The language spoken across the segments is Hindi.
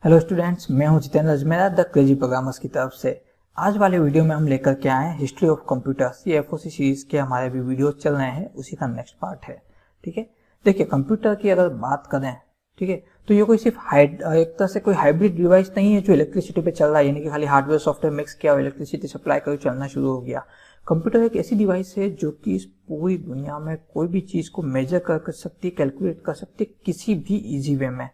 हेलो स्टूडेंट्स, मैं हूं Jitendra Ajmera the crazy programmers की तरफ से। आज वाले वीडियो में हम लेकर के आए हैं हिस्ट्री ऑफ कंप्यूटर्स। ये एफओसी सीरीज के हमारे भी वीडियो चल रहे हैं, उसी का नेक्स्ट पार्ट है। ठीक है, देखिए कंप्यूटर की अगर बात करें, ठीक है, तो ये कोई सिर्फ एक तरह से कोई हाइब्रिड डिवाइस नहीं है जो इलेक्ट्रिसिटी पे चल रहा है, यानी कि खाली हार्डवेयर सॉफ्टवेयर मिक्स किया और इलेक्ट्रिसिटी सप्लाई कर चलना शुरू हो गया। कंप्यूटर एक ऐसी डिवाइस है जो कि इस पूरी दुनिया में कोई भी चीज को मेजर कर सकती है, कैलकुलेट कर सकती है किसी भी इजी वे में।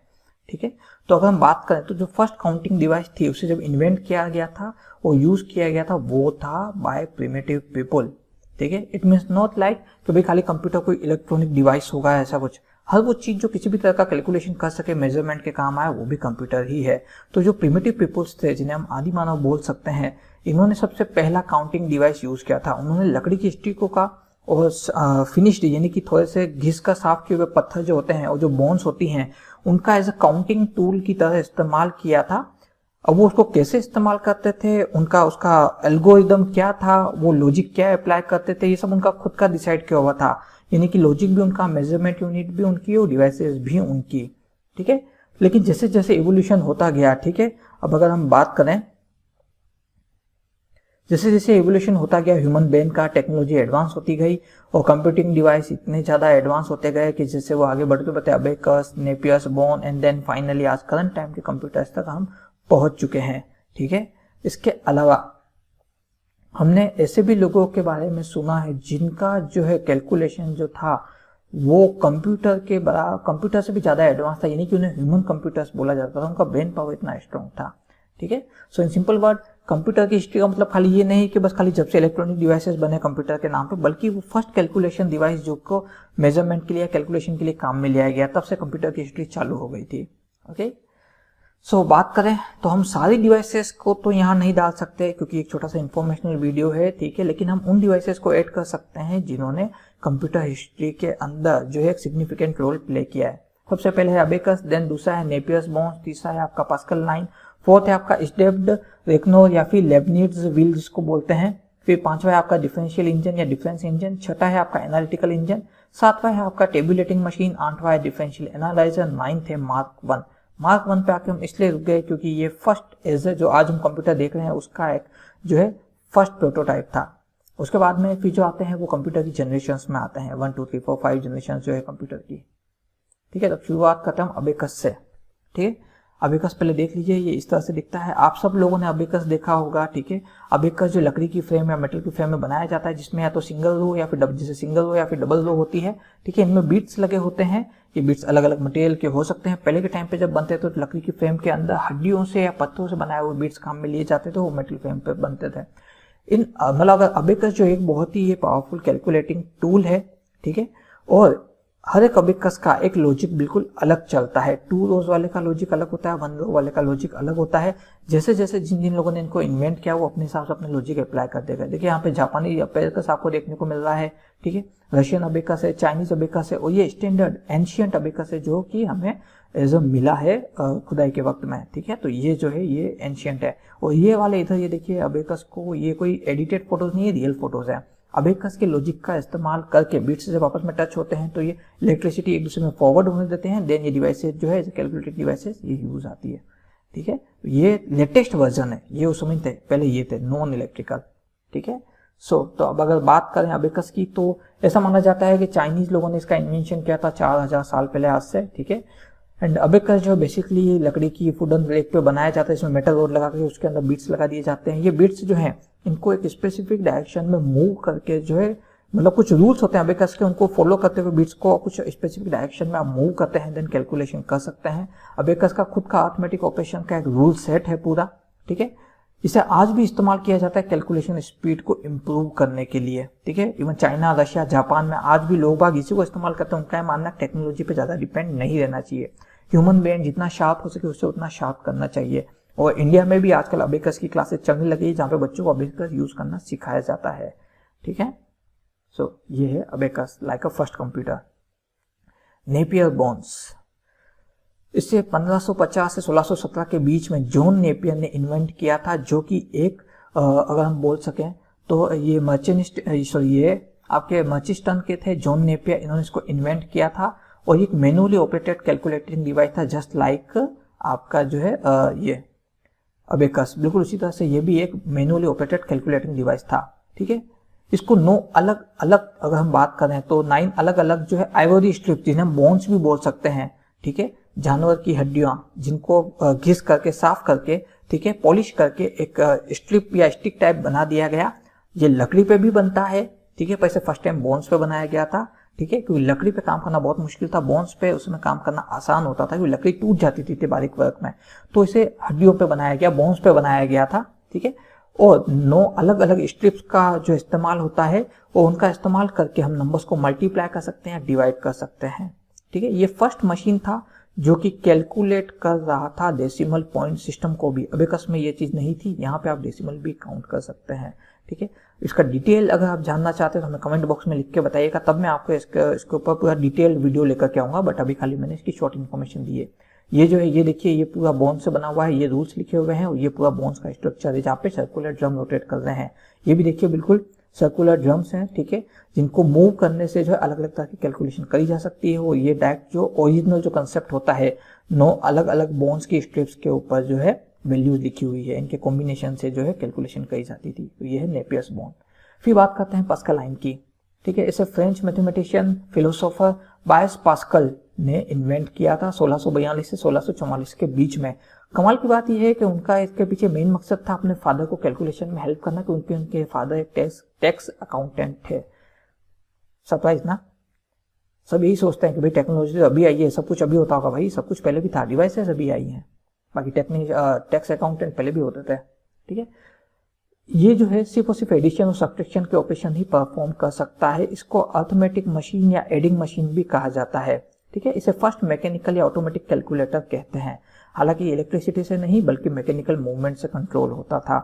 ठीक है, तो अगर हम बात करें तो जो फर्स्ट काउंटिंग डिवाइस थी उसे जब इन्वेंट किया गया था और यूज किया गया था वो था बाय प्रिमिटिव पीपल। ठीक है, इट मीन्स नॉट लाइक कि भाई खाली कंप्यूटर कोई इलेक्ट्रॉनिक डिवाइस होगा, ऐसा कुछ। हर वो चीज जो किसी भी तरह का कैलकुलेशन कर सके, मेजरमेंट के काम आए, वो भी कंप्यूटर ही है। तो जो प्रिमिटिव पीपल्स थे, जिन्हें हम आदि मानव बोल सकते हैं, इन्होंने सबसे पहला काउंटिंग डिवाइस यूज किया था। उन्होंने लकड़ी की स्टिकों का और फिनिश्ड यानी कि थोड़े से घिस का साफ किए हुए पत्थर जो होते हैं और जो बोन्स होती हैं, उनका एज अ काउंटिंग टूल की तरह इस्तेमाल किया था। अब वो उसको कैसे इस्तेमाल करते थे, उसका एल्गोरिदम क्या था, वो लॉजिक क्या अप्लाई करते थे, ये सब उनका खुद का डिसाइड किया हुआ था। यानी कि लॉजिक भी उनका, मेजरमेंट यूनिट भी उनकी और डिवाइसेस भी उनकी। ठीक है, लेकिन जैसे जैसे इवोल्यूशन होता गया, ठीक है, अब अगर हम बात करें जैसे जैसे एवोल्यूशन होता गया, ह्यूमन ब्रेन का टेक्नोलॉजी एडवांस होती गई और कंप्यूटिंग डिवाइस इतने ज्यादा एडवांस होते गए कि जैसे वो आगे बढ़ते बढ़ते abacus, Napier's bone and then finally आज करंट टाइम के कंप्यूटर्स तक हम पहुंच चुके हैं। ठीक है, इसके अलावा हमने ऐसे भी लोगों के बारे में सुना है जिनका जो है कैलकुलेशन जो था वो कंप्यूटर से भी ज्यादा एडवांस था, यानी कि उन्हें ह्यूमन कंप्यूटर्स बोला जाता था। उनका ब्रेन पावर इतना स्ट्रॉन्ग था। ठीक है, सो इन सिंपल वर्ड, कंप्यूटर की हिस्ट्री का मतलब खाली ये नहीं कि बस खाली जब से इलेक्ट्रॉनिक डिवाइसेस बने कंप्यूटर के नाम पे, बल्कि वो फर्स्ट कैलकुलेशन डिवाइस जो को मेजरमेंट के लिए, कैलकुलेशन के लिए काम में लिया गया, तब से कंप्यूटर की हिस्ट्री चालू हो गई थी। ओके, सो बात करें तो हम सारी डिवाइसेस को तो यहाँ नहीं डाल सकते क्योंकि एक छोटा सा इंफॉर्मेशनल वीडियो है। ठीक है, लेकिन हम उन डिवाइसेस को ऐड कर सकते हैं जिन्होंने कंप्यूटर हिस्ट्री के अंदर जो है एक सिग्निफिकेंट रोल प्ले किया है। सबसे पहले है अबेकस, देन दूसरा है नेपियर्स बोन्स, तीसरा है आपका पास्कल 9, फोर्थ है आपका स्टेप्ड रेक्नोर या फिर लेबनिट्ज व्हील जिसको बोलते हैं, फिर पांचवा है आपका डिफरेंशियल इंजन या डिफरेंस इंजन, छठा है आपका एनालिटिकल इंजन, सातवां है आपका टेबुलेटिंग मशीन, आठवां है डिफरेंशियल एनालाइजर, नाइन्थ है मार्क 1। मार्क 1 पे आके हम इसलिए रुक गए क्योंकि ये फर्स्ट एज जो आज हम कंप्यूटर देख रहे हैं उसका एक जो है फर्स्ट प्रोटोटाइप था। उसके बाद में फिर जो आते हैं वो कंप्यूटर की जनरेशन में आते हैं, 1 2 3 4 5 जनरेशन जो है कंप्यूटर की। ठीक है, तो शुरुआत करते हैं हम अबेकस से। ठीक है, अबेकस पहले देख लीजिए, ये इस तरह से दिखता है। आप सब लोगों ने अबेकस देखा होगा। ठीक है, अबेकस जो लकड़ी की फ्रेम या मेटल की फ्रेम में बनाया जाता है, जिसमें या तो सिंगल रो या फिर डबल रो होती है। ठीक है, इनमें बीट्स लगे होते हैं। ये बीट्स अलग अलग मटेरियल के हो सकते हैं। पहले के टाइम पे जब बनते थे तो लकड़ी की फ्रेम के अंदर हड्डियों से या पत्थरों से बनाए हुए बीट्स काम में लिए जाते थे, वो मेटल फ्रेम पे बनते थे। मतलब अबेकस जो एक बहुत ही पावरफुल कैलकुलेटिंग टूल है। ठीक है, और हर एक अबेकस का एक लॉजिक बिल्कुल अलग चलता है। 2 रोज वाले का लॉजिक अलग होता है, 1 रो वाले का लॉजिक अलग होता है। जैसे जैसे जिन जिन लोगों ने इनको इन्वेंट किया वो अपने हिसाब से अपने लॉजिक अप्लाई कर देगा। देखिए यहाँ पे जापानी अबेकस आपको देखने को मिल रहा है। ठीक है, रशियन अबेकस है, चाइनीज अबेकस है और ये स्टैंडर्ड एंशियंट अबेकस है जो कि हमें एज मिला है खुदाई के वक्त में। ठीक है, तो ये जो है ये एंशियंट है। और ये वाले इधर ये देखिए अबेकस को, ये कोई एडिटेड फोटोज नहीं है, रियल फोटोज है। अबेकस के लॉजिक का इस्तेमाल करके बीट्स जब आपस में टच होते हैं तो ये इलेक्ट्रिसिटी एक दूसरे में फॉरवर्ड होने देते हैं। देन ये डिवाइसेस जो है कैलकुलेटेड डिवाइसेस ये यूज आती है। ठीक है, ये लेटेस्ट वर्जन है, ये उस समय थे, पहले ये थे नॉन इलेक्ट्रिकल। ठीक है, तो अब अगर बात करें अबेकस की तो ऐसा माना जाता है कि चाइनीज लोगों ने इसका इन्वेंशन किया था 4000 साल पहले आज से। ठीक है, एंड अबेकस जो बेसिकली लकड़ी की वुडन ब्रेक पे बनाया जाता है, इसमें मेटल रोड लगा के उसके अंदर बीट्स लगा दिए जाते हैं। ये बीट्स जो हैं इनको एक स्पेसिफिक डायरेक्शन में मूव करके जो है, मतलब कुछ रूल्स होते हैं अबेकस के, उनको फॉलो करते हुए बीट्स को कुछ स्पेसिफिक डायरेक्शन में आप मूव करते हैं, देन कैलकुलेशन कर सकते हैं। अबेकस का खुद का अरिथमेटिक ऑपरेशन का एक रूल सेट है पूरा। ठीक है, इसे आज भी इस्तेमाल किया जाता है कैलकुलेशन स्पीड को इम्प्रूव करने के लिए। ठीक है, इवन चाइना, रशिया, जापान में आज भी लोग बाग इसी को इस्तेमाल करते हैं। उनका मानना टेक्नोलॉजी पे ज्यादा डिपेंड नहीं रहना चाहिए। ह्यूमन ब्रेन जितना शार्प हो सके उससे उतना शार्प करना चाहिए। और इंडिया में भी आजकल अबेकस की क्लासेस चलने लगी है जहां पे बच्चों को अबेकस यूज करना सिखाया जाता है। ठीक है, सो ये है abacus like a first computer. Napier bones, इसे 1550 से 1617 के बीच में जॉन नेपियर ने इन्वेंट किया था, जो कि एक अगर हम बोल सकें तो ये ये आपके मर्चिस्टन के थे जॉन नेपियर, इन्होंने इसको इन्वेंट किया था। और एक मैनुअली ऑपरेटेड कैलकुलेटिंग डिवाइस था जस्ट लाइक आपका जो है ये अबेकस, बिल्कुल उसी तरह से ये भी एक मैनुअली ऑपरेटेड कैलकुलेटिंग डिवाइस था। ठीक है, इसको 9 अलग अलग अगर हम बात करें तो 9 अलग अलग जो है आइवरी स्ट्रिप, जिन्हें हम बोन्स भी बोल सकते हैं, ठीक है, जानवर की हड्डियां जिनको घिस करके साफ करके, ठीक है, पॉलिश करके एक स्ट्रिप या स्टिक टाइप बना दिया गया। ये लकड़ी पे भी बनता है, ठीक है, पर इसे फर्स्ट टाइम बोन्स पे बनाया गया था। ठीक है, क्योंकि लकड़ी पे काम करना बहुत मुश्किल था, बोन्स पे उसमें काम करना आसान होता था क्योंकि लकड़ी टूट जाती थी बारीक वर्क में, तो इसे हड्डियों पे बनाया गया, बोन्स पे बनाया गया था। ठीक है, और 9 अलग अलग स्ट्रिप्स का जो इस्तेमाल होता है और उनका इस्तेमाल करके हम नंबर्स को मल्टीप्लाई कर सकते हैं, डिवाइड कर सकते हैं। ठीक है, ये फर्स्ट मशीन था जो कि कैलकुलेट कर रहा था डेसिमल पॉइंट सिस्टम को भी। अबेकस में ये चीज नहीं थी, यहाँ पे आप डेसिमल भी काउंट कर सकते हैं। ठीक है, इसका डिटेल अगर आप जानना चाहते हैं तो हमें कमेंट बॉक्स में लिख के बताइएगा, तब मैं आपको इसके ऊपर पूरा डिटेल वीडियो लेकर के आऊंगा, बट अभी खाली मैंने इसकी शॉर्ट इन्फॉर्मेशन दी है। ये जो है, ये देखिए, ये पूरा बोन से बना हुआ है, ये रूल्स लिखे हुए हैं और ये पूरा बोन्स का स्ट्रक्चर है जहाँ पे सर्कुलर ड्रम रोटेट कर रहे हैं। ये भी देखिए बिल्कुल सर्कुलर ड्रम्स हैं, ठीक है, जिनको मूव करने से जो है अलग अलग तरह की कैलकुलेशन करी जा सकती है। और ये डायरेक्ट जो ओरिजिनल जो कंसेप्ट होता है, 9 अलग अलग बोन्स की स्ट्रिप्स के ऊपर जो है वैल्यूज लिखी हुई है, इनके कॉम्बिनेशन से जो है कैलकुलेशन करी जाती थी। तो ये है नेपियर्स बोन। फिर बात करते हैं पास्कल लाइन की। ठीक है, इसे French mathematician philosopher Blaise pascal ने इन्वेंट किया था 1642 से 1644 के बीच में। कमाल की बात यह है कि उनका इसके पीछे मेन मकसद था अपने फादर को कैलकुलेशन में हेल्प करना, क्योंकि उनके फादर एक टैक्स अकाउंटेंट थे। सरप्राइज ना, सब यही सोचते हैं कि भाई टेक्नोलॉजी तो अभी आई है, सब कुछ अभी होता होगा। भाई सब कुछ पहले भी था, डिवाइसेस अभी आई हैं, बाकी टैक्स अकाउंटेंट पहले भी होते थे। ठीक है, ये जो है सिर्फ और सिर्फ एडिशन और सब्ट्रैक्शन के ऑपरेशन ही परफॉर्म कर सकता है। इसको अर्थमेटिक मशीन या एडिंग मशीन भी कहा जाता है। ठीक है, इसे फर्स्ट मैकेनिकल या ऑटोमेटिक कैलकुलेटर कहते हैं। हालांकि इलेक्ट्रिसिटी से नहीं बल्कि मैकेनिकल मूवमेंट से कंट्रोल होता था।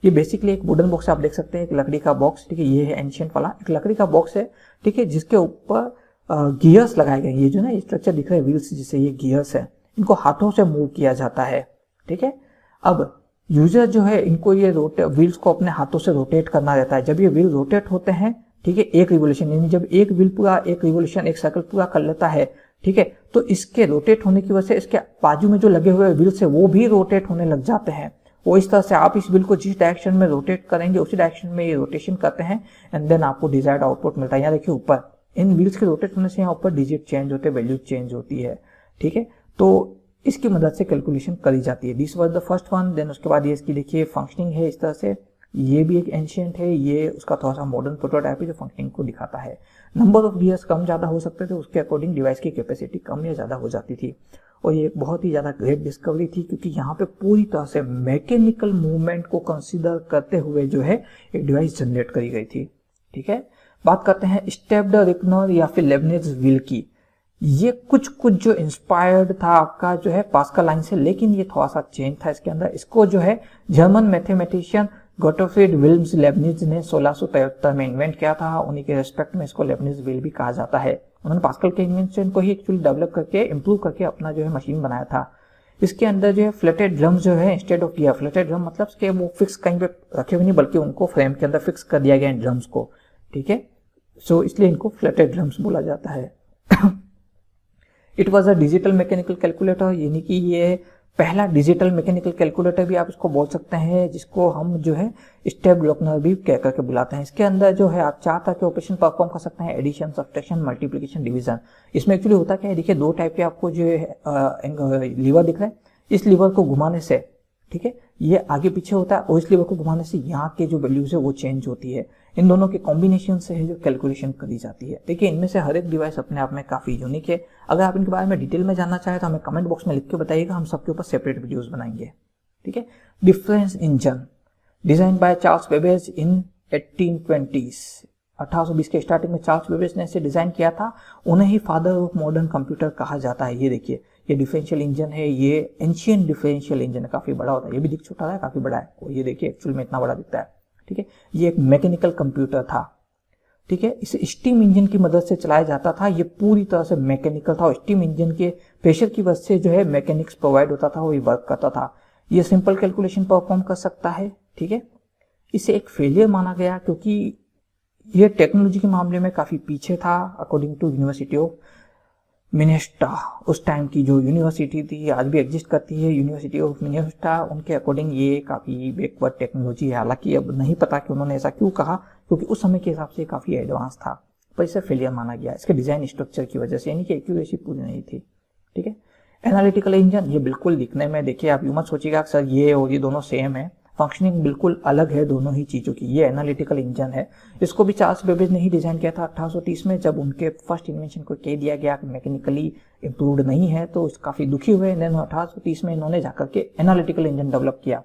ये बेसिकली एक वुडन बॉक्स आप देख सकते हैं, एक लकड़ी का बॉक्स। ठीक है, ये है एंशिएंट वाला एक लकड़ी का बॉक्स है। ठीक है, जिसके ऊपर गियर्स लगाए गए। ये जो ना स्ट्रक्चर दिख रहा है व्हील्स, जिसे ये गियर्स है, इनको हाथों से मूव किया जाता है। ठीक है, अब यूजर जो है इनको ये व्हील्स को अपने हाथों से रोटेट करना रहता है। जब ये व्हील रोटेट होते हैं, ठीक है, एक रिवोल्यूशन, यानी जब एक व्हील पूरा एक रिवोल्यूशन एक सर्कल पूरा कर लेता है, ठीक है, तो इसके रोटेट होने की वजह से इसके बाजू में जो लगे हुए व्हील्स है वो भी रोटेट होने लग जाते हैं। वो इस तरह से आप इस व्हील को जिस डायरेक्शन में रोटेट करेंगे उसी डायरेक्शन में ये रोटेशन करते हैं एंड देन आपको डिजायर्ड आउटपुट मिलता है। यहाँ देखिए ऊपर इन व्हील्स के रोटेट होने से यहाँ ऊपर डिजिट चेंज होते हैं, वैल्यू चेंज होती है। ठीक है, तो इसकी मदद से कैलकुलेशन करी जाती है। This was the first one. Then उसके बाद ये इसकी देखिए फंक्शनिंग है इस तरह से। ये भी एक एंशिएंट है, ये उसका थोड़ा सा मॉडर्न प्रोटोटाइप है जो फंक्शनिंग को दिखाता है। नंबर ऑफ गियर्स कम ज्यादा हो सकते थे, उसके अकॉर्डिंग डिवाइस की कैपेसिटी कम या ज्यादा हो जाती थी। और ये एक बहुत ही ज्यादा ग्रेट डिस्कवरी थी, क्योंकि यहाँ पे पूरी तरह से मैकेनिकल मूवमेंट को कंसिडर करते हुए जो है एक डिवाइस जनरेट करी गई थी। ठीक है, बात करते हैं स्टेप्ड रिकनर या फिर लेबनिज व्हील की। ये कुछ जो इंस्पायर्ड था आपका जो है पास्कल लाइन से, लेकिन ये थोड़ा सा चेंज था इसके अंदर। इसको जो है जर्मन मैथमेटिशियन गोटफ्रीड विल्म्स लेबनिज ने 1673 में इन्वेंट किया था। उन्हीं के रेस्पेक्ट में इसको लेबनिज व्हील भी कहा जाता है। उन्होंने पास्कल के इन्वेंशन को ही एक्चुअली डेवलप करके इम्प्रूव करके अपना जो है मशीन बनाया था। इसके अंदर जो है फ्लैटेड ड्रम जो है instead of gear, fluted drum मतलब कि वो फिक्स कहीं पे रखे हुए नहीं बल्कि उनको फ्रेम के अंदर फिक्स कर दिया गया इन ड्रम्स को। ठीक है, सो इसलिए इनको फ्लैटेड ड्रम्स बोला जाता है। It was a digital mechanical calculator, यानी कि ये पहला डिजिटल मैकेनिकल कैलकुलेटर भी आप इसको बोल सकते हैं, जिसको हम जो है स्टेप लॉकनर भी कह करके बुलाते हैं। इसके अंदर जो है आप 4 तरह के ऑपरेशन परफॉर्म कर सकते हैं, एडिशन, सब्ट्रैक्शन, मल्टीप्लिकेशन, डिवीजन। इसमें एक्चुअली होता क्या है, देखिए 2 टाइप के आपको जो है लीवर दिख रहा है। इस लीवर को घुमाने से, ठीक है, ये आगे पीछे होता है और इस लीवर को घुमाने से यहाँ के जो वैल्यूज है वो चेंज होती है। इन दोनों के कॉम्बिनेशन से है जो कैलकुलेशन करी जाती है। देखिए इनमें से हर एक डिवाइस अपने आप में काफी यूनिक है। अगर आप इनके बारे में डिटेल में जानना चाहें तो हमें कमेंट बॉक्स में लिख के बताइएगा, हम सबके ऊपर सेपरेट वीडियोस बनाएंगे। ठीक है, difference engine design by Charles Babbage in 1820s। 1820 के स्टार्टिंग में चार्ल्स बेबेज ने इसे डिजाइन किया था। उन्हें ही फादर ऑफ मॉडर्न कंप्यूटर कहा जाता है। ये देखिए, ये डिफरेंशियल इंजन है, ये एंशिएंट डिफरेंशियल इंजन है, काफी बड़ा होता है। ये भी दिख छोटा है, काफी बड़ा है, और ये देखिए एक्चुअल में इतना बड़ा दिखता है। ठीक है, ये एक मैकेनिकल कंप्यूटर था। ठीक है, इसे स्टीम इंजन की मदद से चलाया जाता था। ये पूरी तरह से मैकेनिकल था और स्टीम इंजन के प्रेशर की वजह से जो है मैकेनिक्स प्रोवाइड होता था, वो वर्क करता था। ये सिंपल कैलकुलेशन परफॉर्म कर सकता है। ठीक है, इसे एक फेलियर माना गया क्योंकि ये टेक्नोलॉजी के मामले में काफी पीछे था, अकॉर्डिंग टू यूनिवर्सिटी ऑफ मिनेस्टा उस टाइम की जो यूनिवर्सिटी थी, आज भी एग्जिस्ट करती है, यूनिवर्सिटी ऑफ मिनेस्टा, उनके अकॉर्डिंग ये काफ़ी बैकवर्ड टेक्नोलॉजी है। हालांकि अब नहीं पता कि उन्होंने ऐसा क्यों कहा, क्योंकि उस समय के हिसाब से काफ़ी एडवांस था, पर इसे फेलियर माना गया इसके डिज़ाइन स्ट्रक्चर की वजह से, यानी कि एक्यूरेसी पूरी नहीं थी। ठीक है, एनालिटिकल इंजन, ये बिल्कुल दिखने में, देखिए आप यूं मत सोचिएगा सर ये और ये दोनों सेम है, फंक्शनिंग बिल्कुल अलग है दोनों ही चीज़ों की। ये एनालिटिकल इंजन है, इसको भी चार्ल्स बेबेज ने ही डिजाइन किया था 1830 में, जब उनके फर्स्ट इन्वेंशन को कह दिया गया कि मैकेनिकली इम्प्रूव्ड नहीं है, तो काफ़ी दुखी हुए। देन 1830 में इन्होंने जाकर के एनालिटिकल इंजन डेवलप किया।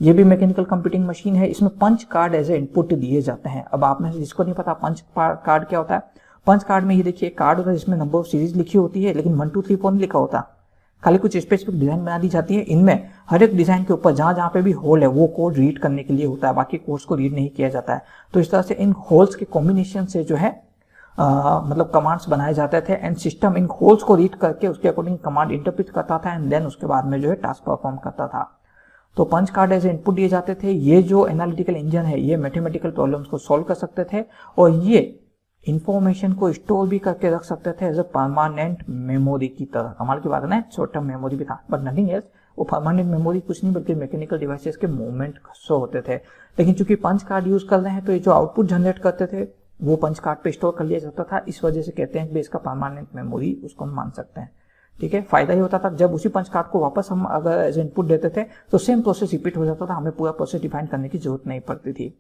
ये भी मैकेनिकल कंप्यूटिंग मशीन है, इसमें punch card as a input दिए जाते हैं। अब आप में से जिसको नहीं पता पंच कार्ड क्या होता है, पंच कार्ड में ये देखिए कार्ड होता है जिसमें नंबर ऑफ सीरीज लिखी होती है, लेकिन 1 2 3 4 नहीं लिखा होता, खाली कुछ स्पेसिफिक डिजाइन बना दी जाती है। इनमें हर एक डिजाइन के ऊपर जहां जहां पे भी होल है वो कोड रीड करने के लिए होता है, बाकी कोड्स को रीड नहीं किया जाता है। तो इस तरह से इन होल्स के कॉम्बिनेशन से जो है मतलब कमांड्स बनाए जाते थे, एंड सिस्टम इन होल्स को रीड करके उसके अकॉर्डिंग कमांड इंटरप्रेट करता था, एंड देन उसके बाद में जो है टास्क परफॉर्म करता था। तो पंच कार्ड एज इनपुट दिए जाते थे। ये जो एनालिटिकल इंजन है ये मैथमेटिकल प्रॉब्लम्स को सॉल्व कर सकते थे, और ये इंफॉर्मेशन को स्टोर भी करके रख सकते थे एज अ परमानेंट मेमोरी की तरह। कमाल की बात है ना, शॉर्ट टर्म मेमोरी भी था, बट नथिंग एल्स। वो परमानेंट मेमोरी कुछ नहीं बल्कि मैकेनिकल डिवाइसेस के मूवमेंट शो होते थे। लेकिन चूंकि पंच कार्ड यूज कर रहे हैं, तो ये जो आउटपुट जनरेट करते थे वो पंच कार्ड पे स्टोर कर लिया जाता था। इस वजह से कहते हैं कि इसका परमानेंट मेमोरी उसको हम मान सकते हैं। ठीक है, फायदा ये होता था जब उसी पंच कार्ड को वापस हम अगर एज इनपुट देते थे तो सेम प्रोसेस रिपीट हो जाता था, हमें पूरा प्रोसेस डिफाइन करने की जरूरत नहीं पड़ती थी।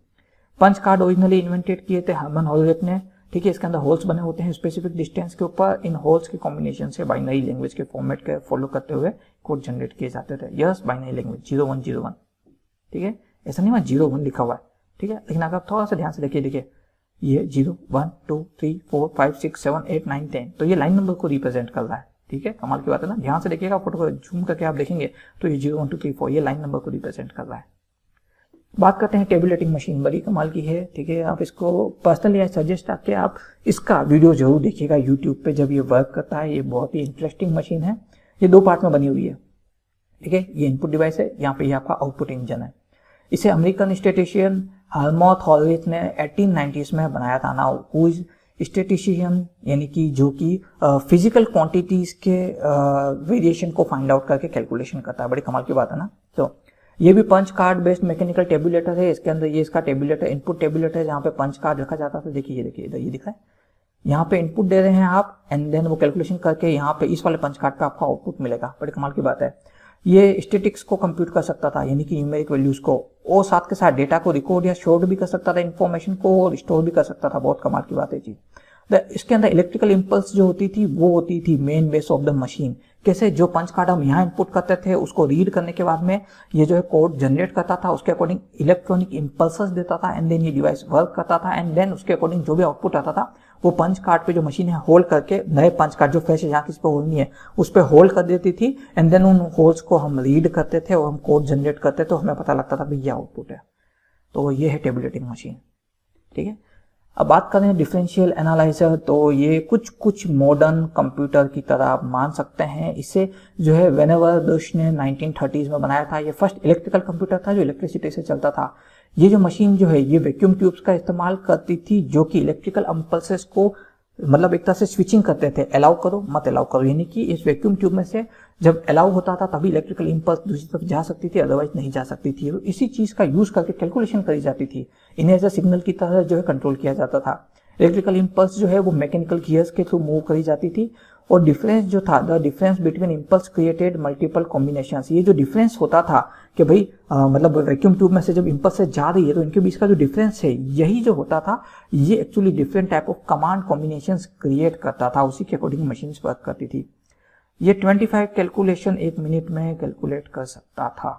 पंच कार्ड ओरिजिनली इन्वेंटेड किए थे हर्मन होलवेट ने। ठीक है, इसके अंदर होल्स बने होते हैं स्पेसिफिक डिस्टेंस के ऊपर, इन होल्स के कॉम्बिनेशन से बाइनरी लैंग्वेज के फॉर्मेट के फॉलो करते हुए कोड जनरेट किए जाते थे। Yes, binary language 0101। ठीक है, ऐसा नहीं हुआ 01 लिखा हुआ है। ठीक है, लेकिन अगर आप थोड़ा सा ध्यान से देखिए ये 0 1 2 3 4 5 6 7 8 9 10, तो ये लाइन नंबर को रिप्रेजेंट कर रहा है। ठीक है, कमाल की बात है ना, ध्यान से देखिएगा, फोटो को जूम करके आप देखेंगे तो ये 0 1 2 3 4 ये लाइन नंबर को रिप्रेजेंट कर रहा है। बात करते हैं टेबुलेटिंग मशीन, बड़ी कमाल की है। ठीक है, आप इसको पर्सनली सजेस्ट करके आप इसका वीडियो जरूर देखिएगा यूट्यूब पे जब ये वर्क करता है। ये बहुत ही इंटरेस्टिंग मशीन है। ये 2 पार्ट में बनी हुई है। ठीक है, ये इनपुट डिवाइस है, यहाँ पे ये आपका आउटपुट इंजन है। इसे अमेरिकन स्टैटिस्टिशियन हर्मन होलवेट ने 1890s में बनाया था। नाउ हु इज स्टैटिस्टिशियन, यानी कि जो कि फिजिकल क्वांटिटीज के वेरिएशन को फाइंड आउट करके कैलकुलेशन करता है। बड़ी कमाल की बात है ना। तो ये भी punch card based mechanical tabulator है। इसके अंदर ये इसका टेबुलेटर, इनपुट टेबुलेटर है, जहाँ पे पंच कार्ड रखा जाता था। देखिए, ये देखिए इधर ये दिखा है, यहाँ पे इनपुट दे रहे हैं आप, एंड देन वो कैलकुलेशन करके यहाँ पे इस वाले पंच कार्ड पे आपका आउटपुट मिलेगा। बड़ी कमाल की बात है। ये स्टैटिक्स को कंप्यूट कर सकता था, यानी कि न्यूमेरिक वैल्यूज को, और साथ के साथ डेटा को रिकॉर्ड या स्टोर भी कर सकता था, इन्फॉर्मेशन को और स्टोर भी कर सकता था। बहुत कमाल की बात है चीज। इसके अंदर इलेक्ट्रिकल इंपल्स जो होती थी वो होती थी main base of the machine. कैसे, जो पंच कार्ड हम यहाँ इनपुट करते थे उसको रीड करने के बाद में ये जो है कोड जनरेट करता था, उसके अकॉर्डिंग इलेक्ट्रॉनिक इंपल्सेस देता था, एंड देन ये डिवाइस वर्क करता था, एंड देन उसके अकॉर्डिंग जो भी आउटपुट आता था वो पंच कार्ड पे जो मशीन है होल्ड करके, नए पंच कार्ड जो फ्रेश है जहाँ किसी पे होल नहीं है उस पर होल्ड कर देती थी, एंड देन उन होल्स को हम रीड करते थे और हम कोड जनरेट करते थे, तो हमें पता लगता था भाई ये आउटपुट है। तो ये है टेबुलेटिंग मशीन। ठीक है, अब बात करें डिफरेंशियल एनालाइजर, तो ये कुछ मॉडर्न कंप्यूटर की तरह आप मान सकते हैं। इसे जो है वेनेवर बुश ने 1930s में बनाया था। ये फर्स्ट इलेक्ट्रिकल कंप्यूटर था जो इलेक्ट्रिसिटी से चलता था। ये जो मशीन जो है ये वैक्यूम ट्यूब्स का इस्तेमाल करती थी, जो कि इलेक्ट्रिकल इंपल्सेस को मतलब एक तरह से स्विचिंग करते थे, अलाउ करो मत अलाउ करो, यानी कि इस वैक्यूम ट्यूब में से जब अलाउ होता था तभी इलेक्ट्रिकल इंपल्स दूसरी तरफ जा सकती थी, अदरवाइज नहीं जा सकती थी। तो इसी चीज का यूज करके कैलकुलेशन करी जाती थी, इन्हें एज अ सिग्नल की तरह जो है कंट्रोल किया जाता था। इलेक्ट्रिकल इंपल्स जो है वो मैकेनिकल गियर्स के थ्रू मूव करी जाती थी, और डिफरेंस जो था, the difference between impulse created multiple combinations, ये जो डिफरेंस होता था कि भाई मतलब वैक्यूम ट्यूब में से जब इंपल्स से जा रही है तो इनके बीच का जो डिफरेंस है यही जो होता था, ये actually different type of command combinations create करता था। उसी के अकॉर्डिंग मशीन वर्क करती थी। ये 25 कैलकुलेशन 1 मिनट में कैलकुलेट कर सकता था।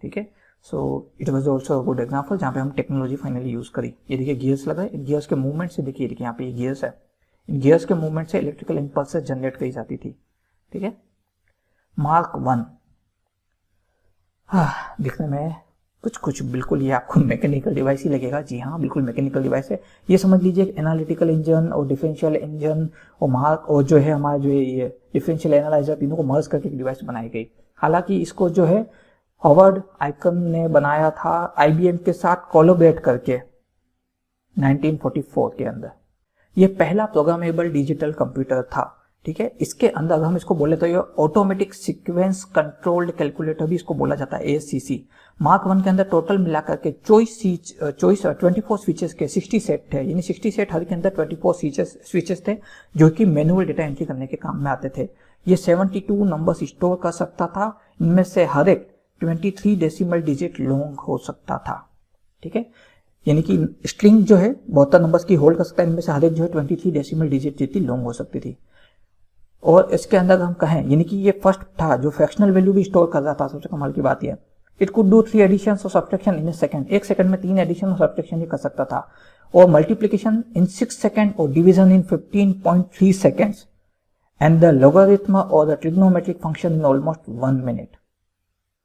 ठीक है, so it was also good example जहाँ पे हम टेक्नोलॉजी फाइनली यूज करी। ये देखिए गियर्स लगा है, गियर्स के मूवमेंट से देखिए यहाँ पे ये गियर्स है, इन गियर्स के मूवमेंट से इलेक्ट्रिकल इंपल्सेस जनरेट करी जाती थी। ठीक है, मार्क 1 दिखने में कुछ बिल्कुल ये आपको मैकेनिकल डिवाइस ही लगेगा। जी हाँ, बिल्कुल मैकेनिकल डिवाइस है। ये समझ लीजिए एनालिटिकल इंजन और डिफरेंशियल इंजन और मार्क और जो है हमारा जो ये डिफरेंशियल एनालाइजर, तीनों को मर्ज करके एक डिवाइस बनाई गई। हालांकि इसको जो है हॉवर्ड आइकन ने बनाया था IBM के साथ कोलैबोरेट करके 1944 के अंदर। यह पहला प्रोग्रामेबल डिजिटल कंप्यूटर था। ठीक है। इसके अंदर हम इसको बोले तो ये ऑटोमेटिक सीक्वेंस कंट्रोल्ड कैलकुलेटर भी इसको बोला जाता है, ASCC। मार्क 1 के अंदर टोटल मिलाकर के चॉइस 24 स्विचेस के 60 सेट थे, यानी 60 सेट हर के अंदर 24 स्विचेस थे जो कि मैनुअल डेटा एंट्री करने के काम में आते थे। ये 72 नंबर्स स्टोर कर सकता था, इनमें से हर एक 23 डेसिमल डिजिट लॉन्ग हो सकता था, ठीक है। यानी कि स्ट्रिंग जो है 72 नंबर्स की होल्ड कर सकता है, इनमें से हर एक जो है 23 डेसिमल डिजिट जितनी लॉन्ग हो सकती थी। और इसके अंदर हम कहें यानी कि ये फर्स्ट था जो फ्रैक्शनल वैल्यू भी स्टोर कर रहा था। सबसे कमाल की बात ये, इट कुड डू 3 एडिशंस और सब्ट्रैक्शन इन ए सेकंड, एक सेकंड में 3 एडिशन और सब्ट्रैक्शन ही कर सकता था, और मल्टीप्लिकेशन इन 6 सेकंड और division in 15.3 seconds, and the logarithm और the trigonometric function in almost 1 minute.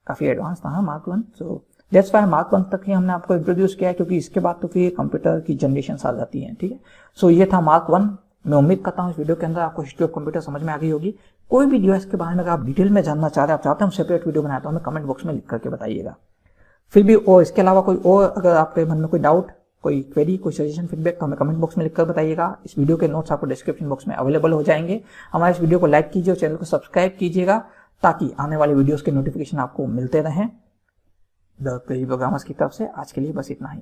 काफी एडवांस था Mark 1। So that's why Mark 1 तक ही हमने आपको इंट्रोड्यूस किया है, क्योंकि इसके बाद तो फिर कंप्यूटर की जनरेशन आ जाती है, ठीक है। सो ये था मार्क 1। मैं उम्मीद करता हूँ इस वीडियो के अंदर आपको हिस्ट्री ऑफ कंप्यूटर समझ में आ गई होगी। कोई भी डिवाइस के बारे में अगर आप डिटेल में जानना चाह रहे हैं, आप चाहते हैं हम सेपरेट वीडियो बनाए, तो हमें कमेंट बॉक्स में लिख करके बताइएगा। फिर भी और इसके अलावा कोई और अगर आपके मन में कोई डाउट, कोई क्वेरी, कोई सजेशन, फीडबैक, तो हमें कमेंट बॉक्स में लिखकर बताइएगा। इस वीडियो के नोट्स आपको डिस्क्रिप्शन बॉक्स में अवेलेबल हो जाएंगे। हमारे इस वीडियो को लाइक कीजिए और चैनल को सब्सक्राइब कीजिएगा ताकि आने वाले वीडियोस के नोटिफिकेशन आपको मिलते रहें द क्रेजी प्रोग्रामर्स की तरफ से। आज के लिए बस इतना ही।